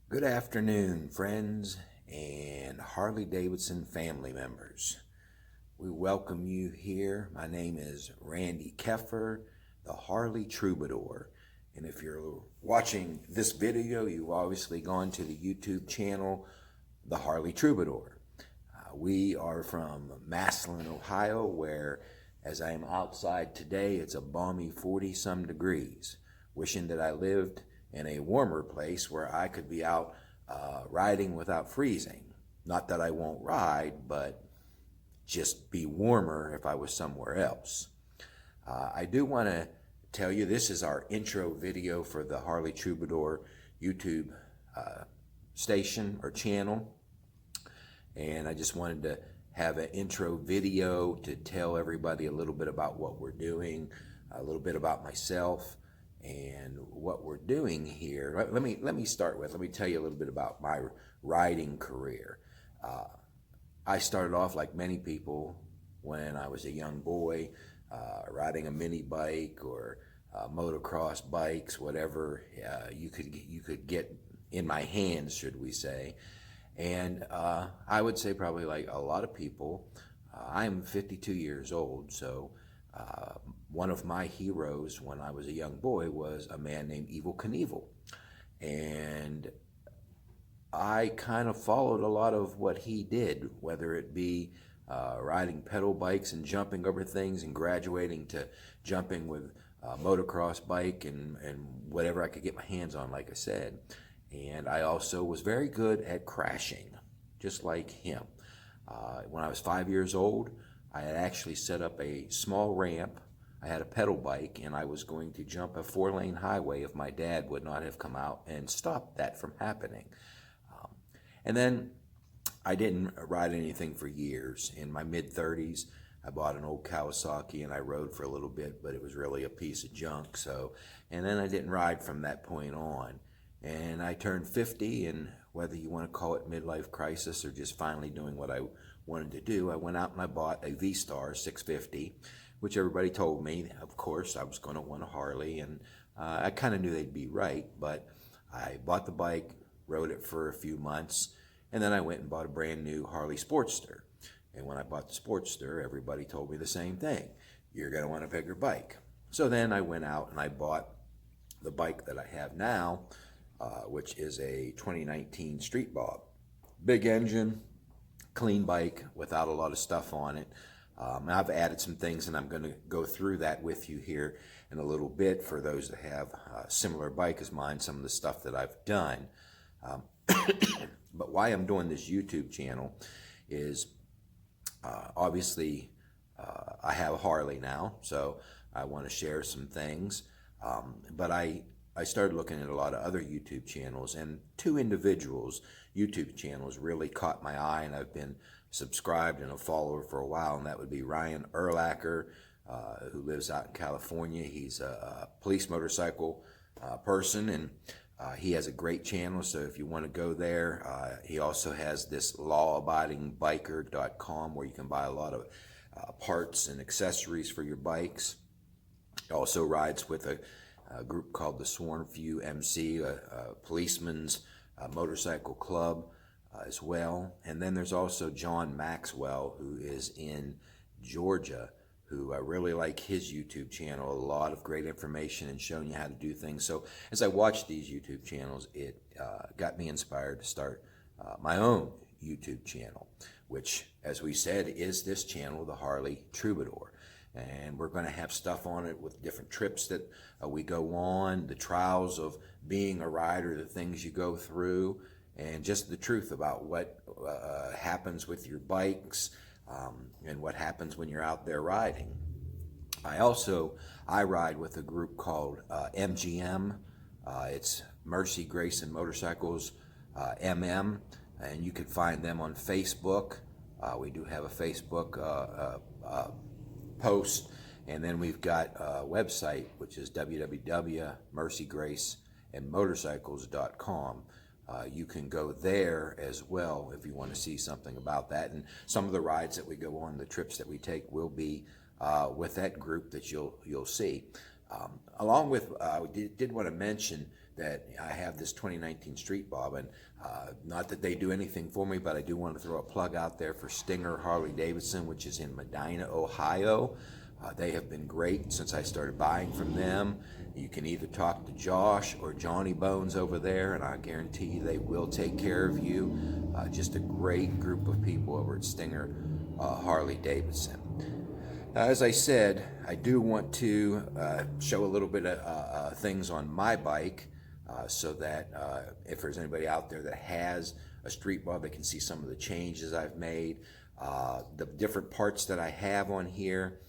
Good afternoon, friends and Harley Davidson family members. We welcome you here. My name is Randy Keffer, the Harley Troubadour. And if you're watching this video, you've obviously gone to the YouTube channel, the Harley Troubadour. We are from Massillon, Ohio, where as I am outside today, it's a balmy 40-some degrees. Wishing that I lived in a warmer place where I could be out riding without freezing. Not that I won't ride, but just be warmer if I was somewhere else. I do want to tell you this is our intro video for the Harley Troubadour YouTube station or channel. And I just wanted to have an intro video to tell everybody a little bit about what we're doing, a little bit about myself and what we're doing here. Let me start with, let me tell you a little bit about my riding career. I started off like many people when I was a young boy, riding a mini bike or motocross bikes, whatever you could get in my hands, should we say. And I would say probably like a lot of people, I'm 52 years old, so one of my heroes when I was a young boy was a man named Evel Knievel. And I kind of followed a lot of what he did, whether it be riding pedal bikes and jumping over things and graduating to jumping with a motocross bike and whatever I could get my hands on, like I said. And I also was very good at crashing, just like him. When I was 5 years old, I had actually set up a small ramp. I had a pedal bike, and I was going to jump a 4-lane highway if my dad would not have come out and stopped that from happening. And then I didn't ride anything for years. In my mid-30s, I bought an old Kawasaki, and I rode for a little bit, but it was really a piece of junk. And then I didn't ride from that point on. And I turned 50, and whether you want to call it midlife crisis or just finally doing what I wanted to do, I went out and I bought a V-Star 650, which everybody told me, of course, I was going to want a Harley, and I kind of knew they'd be right, but I bought the bike, rode it for a few months, and then I went and bought a brand new Harley Sportster. And when I bought the Sportster, everybody told me the same thing. You're going to want a bigger bike. So then I went out and I bought the bike that I have now, which is a 2019 Street Bob. Big engine, clean bike without a lot of stuff on it. I've added some things, and I'm going to go through that with you here in a little bit for those that have a similar bike as mine, some of the stuff that I've done. But why I'm doing this YouTube channel is obviously I have a Harley now, so I want to share some things. But I started looking at a lot of other YouTube channels, and two individuals' YouTube channels really caught my eye, and I've been subscribed and a follower for a while, and that would be Ryan Erlacher, who lives out in California. He's a police motorcycle person, and he has a great channel, so if you want to go there, he also has this lawabidingbiker.com where you can buy a lot of parts and accessories for your bikes. He also rides with a group called the Sworn Few MC, a policeman's motorcycle club as well. And then there's also John Maxwell, who is in Georgia, who I really like his YouTube channel. A lot of great information and showing you how to do things. So as I watched these YouTube channels, it got me inspired to start my own YouTube channel, which, as we said, is this channel, the Harley Troubadour. And we're going to have stuff on it with different trips that we go on, the trials of being a rider, the things you go through, and just the truth about what happens with your bikes and what happens when you're out there riding. I ride with a group called MGM. It's Mercy, Grace, and Motorcycles, MM, and you can find them on Facebook. We do have a Facebook post, and then we've got a website, which is www.mercygraceandmotorcycles.com. You can go there as well if you want to see something about that, and some of the rides that we go on, the trips that we take, will be with that group that you'll see. Along with, we did want to mention that I have this 2019 Street Bob, and not that they do anything for me, but I do want to throw a plug out there for Stinger Harley Davidson, which is in Medina, Ohio. They have been great since I started buying from them. You can either talk to Josh or Johnny Bones over there, and I guarantee you they will take care of you. Just a great group of people over at Stinger Harley Davidson. Now, as I said, I do want to show a little bit of things on my bike so that if there's anybody out there that has a Street Bob, they can see some of the changes I've made, the different parts that I have on here.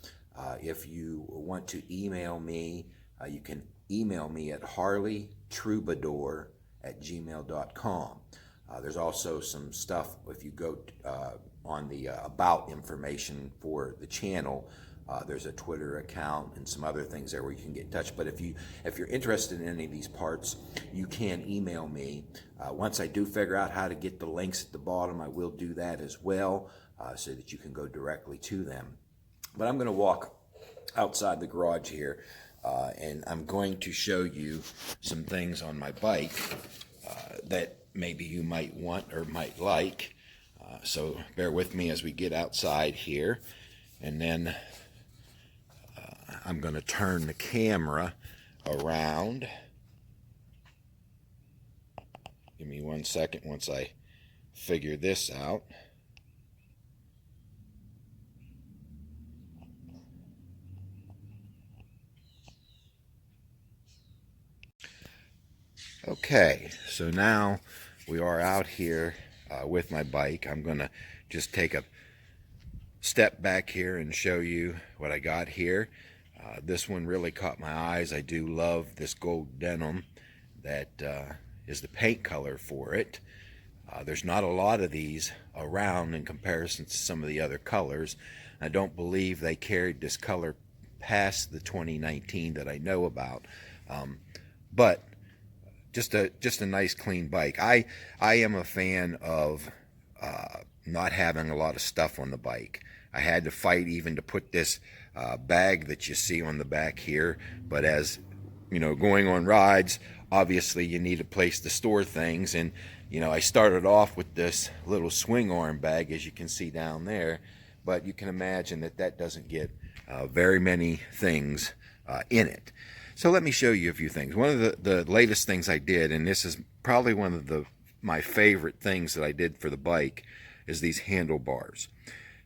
If you want to email me, you can email me at harleytroubadour@gmail.com. There's also some stuff, if you go on the about information for the channel, there's a Twitter account and some other things there where you can get in touch. But if you're interested in any of these parts, you can email me. Once I do figure out how to get the links at the bottom, I will do that as well, so that you can go directly to them. But I'm going to walk outside the garage here, and I'm going to show you some things on my bike that maybe you might want or might like. So bear with me as we get outside here, and then I'm going to turn the camera around. Give me 1 second once I figure this out. Okay, so now we are out here with my bike. I'm going to just take a step back here and show you what I got here. This one really caught my eyes. I do love this gold denim that is the paint color for it. There's not a lot of these around in comparison to some of the other colors. I don't believe they carried this color past the 2019 that I know about. But just a nice clean bike. I am a fan of not having a lot of stuff on the bike. I had to fight even to put this bag that you see on the back here, but as you know, going on rides, obviously you need a place to store things, and you know, I started off with this little swing arm bag, as you can see down there, but you can imagine that that doesn't get very many things in it. So let me show you a few things. One of the latest things I did, and this is probably one of my favorite things that I did for the bike, is these handlebars.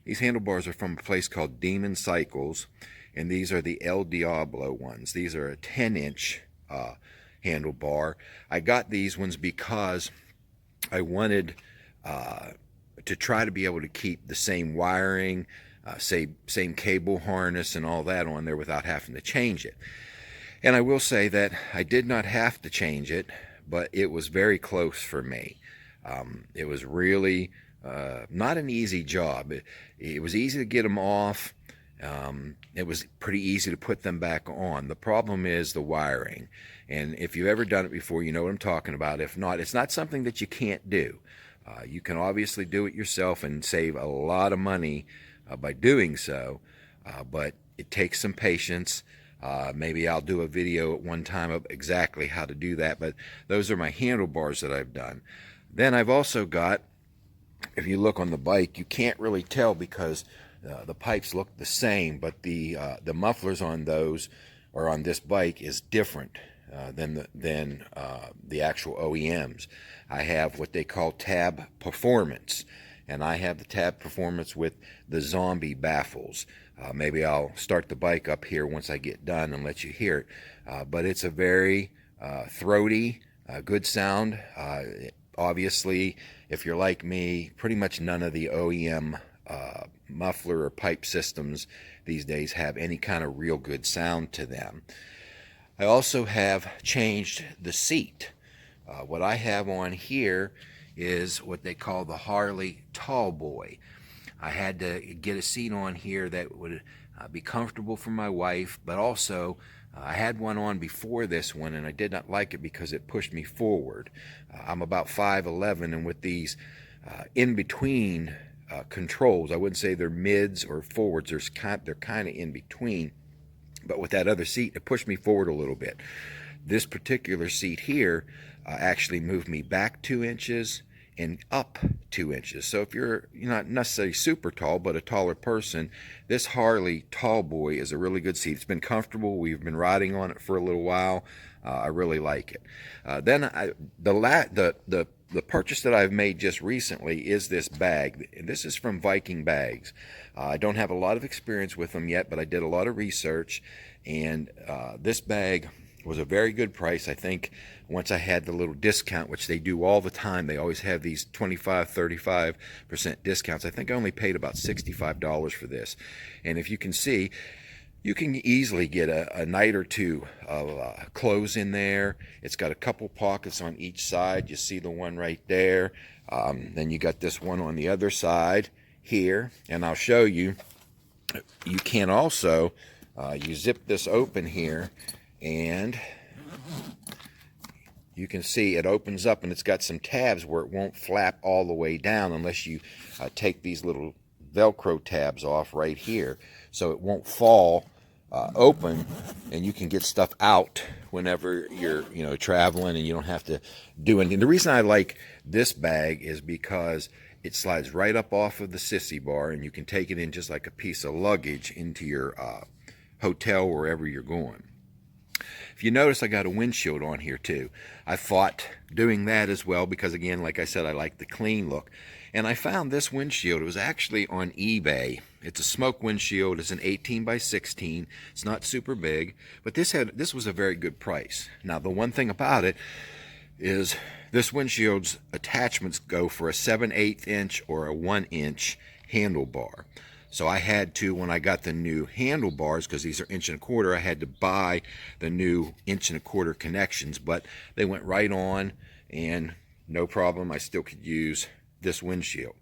These handlebars are from a place called Demon Cycles, and these are the El Diablo ones. These are a 10-inch handlebar. I got these ones because I wanted to try to be able to keep the same wiring, same cable harness and all that on there without having to change it. And I will say that I did not have to change it, but it was very close for me. It was really not an easy job. It was easy to get them off. It was pretty easy to put them back on. The problem is the wiring. And if you've ever done it before, you know what I'm talking about. If not, it's not something that you can't do. You can obviously do it yourself and save a lot of money by doing so, but it takes some patience. Maybe I'll do a video at one time of exactly how to do that, but those are my handlebars that I've done. Then I've also got, if you look on the bike, you can't really tell because the pipes look the same, but the mufflers on those, or on this bike, is different than the actual OEMs. I have what they call Tab Performance, and I have the Tab Performance with the zombie baffles. Maybe I'll start the bike up here once I get done and let you hear it. But it's a very throaty, good sound. Obviously, if you're like me, pretty much none of the OEM muffler or pipe systems these days have any kind of real good sound to them. I also have changed the seat. What I have on here is what they call the Harley Tallboy. I had to get a seat on here that would be comfortable for my wife, but also I had one on before this one, and I did not like it because it pushed me forward. I'm about 5'11", and with these in-between controls, I wouldn't say they're mids or forwards, they're kind of in between, but with that other seat, it pushed me forward a little bit. This particular seat here actually moved me back 2 inches and up 2 inches. So if you're not necessarily super tall, but a taller person, this Harley Tall Boy is a really good seat. It's been comfortable. We've been riding on it for a little while. I really like it. The purchase that I've made just recently is this bag. This is from Viking Bags. I don't have a lot of experience with them yet, but I did a lot of research, and this bag was a very good price. I think once I had the little discount, which they do all the time, they always have these 25, 35% discounts. I think I only paid about $65 for this. And if you can see, you can easily get a night or two of clothes in there. It's got a couple pockets on each side. You see the one right there. Then you got this one on the other side here. And I'll show you. You can also, you zip this open here, and you can see it opens up, and it's got some tabs where it won't flap all the way down unless you take these little Velcro tabs off right here, so it won't fall open, and you can get stuff out whenever you're traveling and you don't have to do anything. The reason I like this bag is because it slides right up off of the sissy bar, and you can take it in just like a piece of luggage into your hotel, wherever you're going. If you notice, I got a windshield on here too. I fought doing that as well because, again, like I said, I like the clean look. And I found this windshield. It was actually on eBay. It's a smoke windshield. It's an 18 by 16. It's not super big, but this was a very good price. Now, the one thing about it is this windshield's attachments go for a 7/8 inch or a 1 inch handlebar. So I had to, when I got the new handlebars, because these are 1.25 inches, I had to buy the new 1.25 inch connections, but they went right on, and no problem, I still could use this windshield.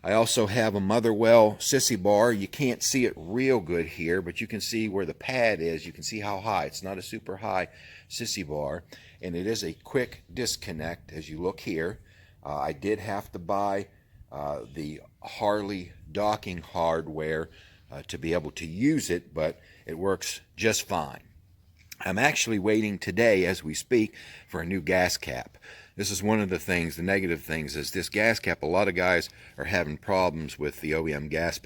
I also have a Motherwell sissy bar. You can't see it real good here, but you can see where the pad is. You can see how high. It's not a super high sissy bar, and it is a quick disconnect as you look here. I did have to buy the Harley docking hardware to be able to use it, but it works just fine. I'm actually waiting today as we speak for a new gas cap. This is one of the things, the negative things, is this gas cap. A lot of guys are having problems with the OEM gas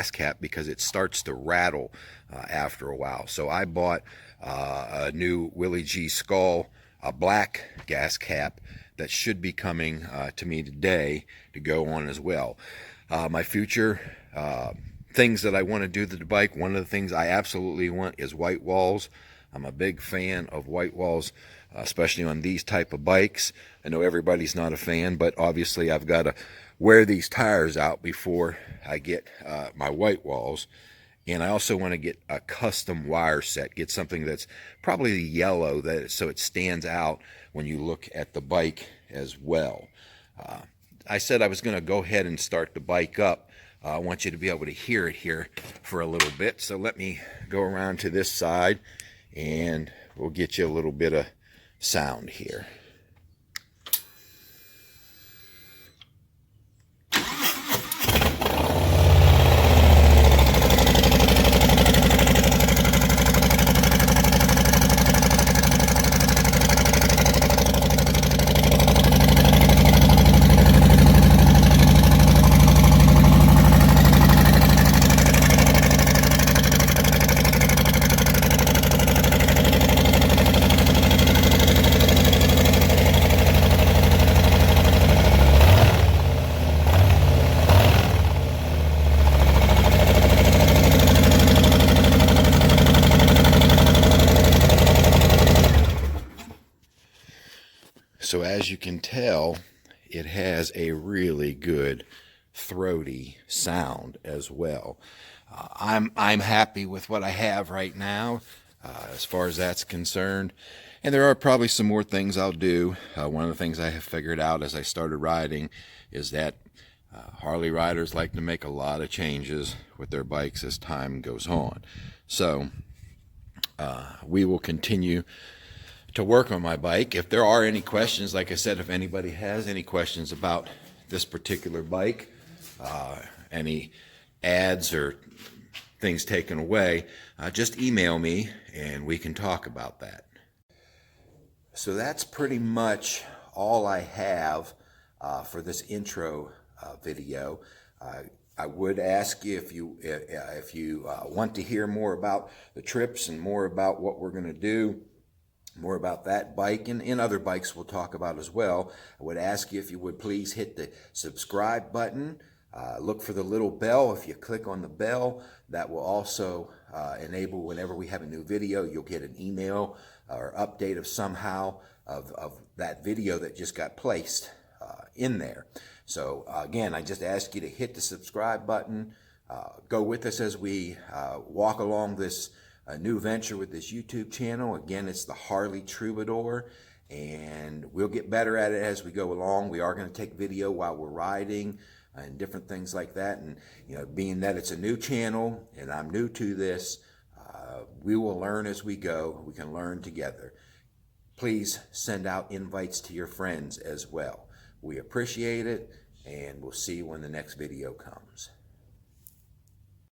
cap because it starts to rattle after a while. So I bought a new Willie G Skull, a black gas cap that should be coming to me today to go on as well. My future things that I want to do to the bike, one of the things I absolutely want is white walls. I'm a big fan of white walls, especially on these type of bikes. I know everybody's not a fan, but obviously I've got to wear these tires out before I get my white walls. And I also want to get a custom wire set, get something that's probably yellow, so it stands out when you look at the bike as well. I said I was going to go ahead and start the bike up. I want you to be able to hear it here for a little bit. So let me go around to this side, and we'll get you a little bit of sound here. So as you can tell, it has a really good throaty sound as well. I'm happy with what I have right now as far as that's concerned. And there are probably some more things I'll do. One of the things I have figured out as I started riding is that Harley riders like to make a lot of changes with their bikes as time goes on. So we will continue to work on my bike. If there are any questions, like I said, if anybody has any questions about this particular bike, any ads or things taken away, just email me and we can talk about that. So that's pretty much all I have for this intro video. I would ask you if you want to hear more about the trips and more about what we're going to do, more about that bike and other bikes we'll talk about as well. I would ask you if you would please hit the subscribe button. Look for the little bell. If you click on the bell, that will also enable whenever we have a new video, you'll get an email or update of somehow of that video that just got placed in there. So again, I just ask you to hit the subscribe button. Go with us as we walk along this new venture with this YouTube channel. Again, it's the Harley Troubadour, and we'll get better at it as we go along. We are going to take video while we're riding and different things like that. And being that it's a new channel and I'm new to this, we will learn as we go. We can learn together. Please send out invites to your friends as well. We appreciate it, and we'll see you when the next video comes.